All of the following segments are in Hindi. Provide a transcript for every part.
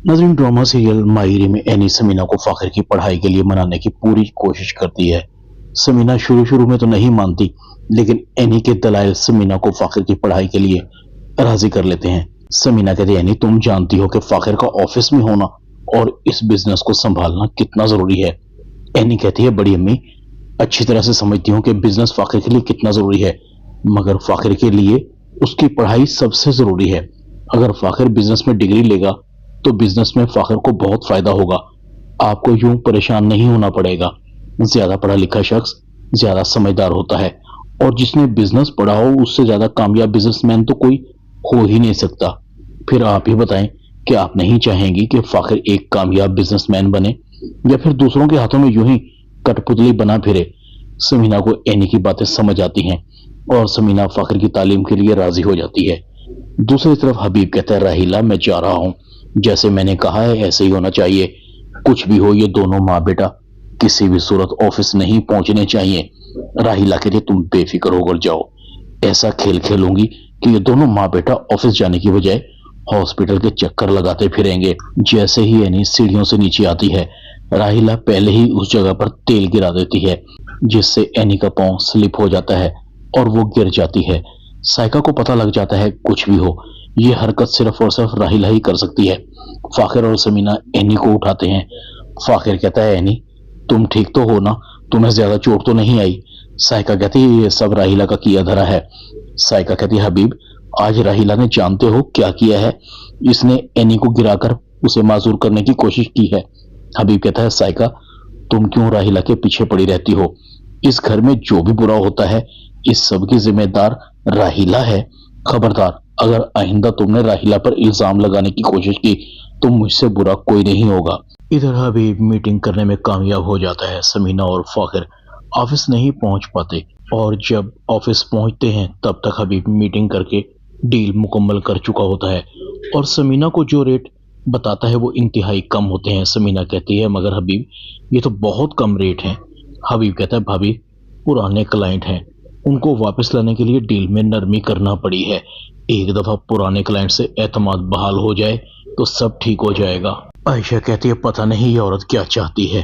नाज़रीन, ड्रामा सीरियल माहिरी में एनी समीना को फाखिर की पढ़ाई के लिए मनाने की पूरी कोशिश करती है। समीना शुरू शुरू में तो नहीं मानती, लेकिन एनी के दलाइल समीना को फाखिर की पढ़ाई के लिए राजी कर लेते हैं। समीना कहती है, एनी तुम जानती हो कि फाखिर का ऑफिस में होना और इस बिजनेस को संभालना कितना जरूरी है। एनी कहती है, बड़ी अम्मी अच्छी तरह से समझती हूँ कि बिजनेस फाखिर के लिए कितना जरूरी है, मगर फाखिर के लिए उसकी पढ़ाई सबसे जरूरी है। अगर फाखिर बिजनेस में डिग्री लेगा तो बिजनेस में फाखिर को बहुत फायदा होगा। आपको यूं परेशान नहीं होना पड़ेगा। ज्यादा पढ़ा लिखा शख्स ज्यादा समझदार होता है, और जिसने बिजनेस पढ़ा हो उससे ज्यादा कामयाब बिजनेसमैन तो कोई हो ही नहीं सकता। फिर आप ही बताएं कि आप नहीं चाहेंगी कि फाखिर एक कामयाब बिजनेसमैन बने, या फिर दूसरों के हाथों में यूं ही कठपुतली बना फिरे। समीना को एनी की बातें समझ आती हैं और समीना फाखिर की तालीम के लिए राजी हो जाती है। दूसरी तरफ हबीब कहता है, राहिला मैं जा रहा हूं, जैसे मैंने कहा है ऐसे ही होना चाहिए। कुछ भी हो, ये दोनों माँ बेटा किसी भी सूरत ऑफिस नहीं पहुंचने चाहिए। राहिला कहती है, तुम बेफिक्र होकर जाओ, ऐसा खेल खेलूंगी कि ये दोनों माँ बेटा ऑफिस जाने की बजाय हॉस्पिटल के चक्कर लगाते फिरेंगे। जैसे ही एनी सीढ़ियों से नीचे आती है, राहिला पहले ही उस जगह पर तेल गिरा देती है, जिससे एनी का पांव स्लिप हो जाता है और वो गिर जाती है। साइका को पता लग जाता है कुछ भी हो, ये हरकत सिर्फ और सिर्फ राहिला ही कर सकती है। फाखिर और समीना एनी को उठाते हैं। फाखिर कहता है, एनी तुम ठीक तो हो ना, तुम्हें ज्यादा चोट तो नहीं आई? साइका कहती है, ये सब राहिला का किया धरा है। साइका कहती है, हबीब आज राहिला ने जानते हो क्या किया है? इसने एनी को गिराकर उसे माजूर करने की कोशिश की है। हबीब कहता है, साइका तुम क्यों राहिला के पीछे पड़ी रहती हो? इस घर में जो भी बुरा होता है इस सब की जिम्मेदार राहिला है। खबरदार, अगर आइंदा तुमने राहिला पर इल्जाम लगाने की कोशिश की तो मुझसे बुरा कोई नहीं होगा। इधर हबीब मीटिंग करने में कामयाब हो जाता है। समीना और फाखिर ऑफिस नहीं पहुंच पाते, और जब ऑफिस पहुंचते हैं तब तक हबीब मीटिंग करके डील मुकम्मल कर चुका होता है, और समीना को जो रेट बताता है वो इंतहाई कम होते हैं। समीना कहती है, मगर हबीब ये तो बहुत कम रेट हैं। हबीब कहता है, भाभी पुराने क्लाइंट हैं, उनको वापस लाने के लिए डील में नरमी करना पड़ी है। एक दफा पुराने क्लाइंट से एतमाद बहाल हो जाए तो सब ठीक हो जाएगा। आयशा कहती है, पता नहीं ये औरत क्या चाहती है,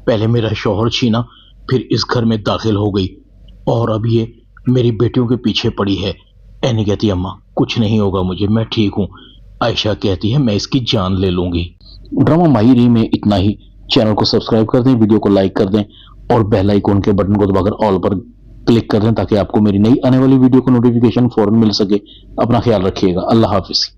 पहले मेरा शौहर छीना, फिर इस घर में दाखिल हो गई, और अब ये मेरी बेटियों के पीछे पड़ी है। एनी कहती है, अम्मा कुछ नहीं होगा मुझे, मैं ठीक हूँ। आयशा कहती है, मैं इसकी जान ले लूंगी। ड्रामा माहिरी में इतना ही। चैनल को सब्सक्राइब कर दें, वीडियो को लाइक कर दें और बेल आइकन के बटन को दबाकर ऑल पर क्लिक कर दें, ताकि आपको मेरी नई आने वाली वीडियो को नोटिफिकेशन फौरन मिल सके। अपना ख्याल रखिएगा। अल्लाह हाफिज।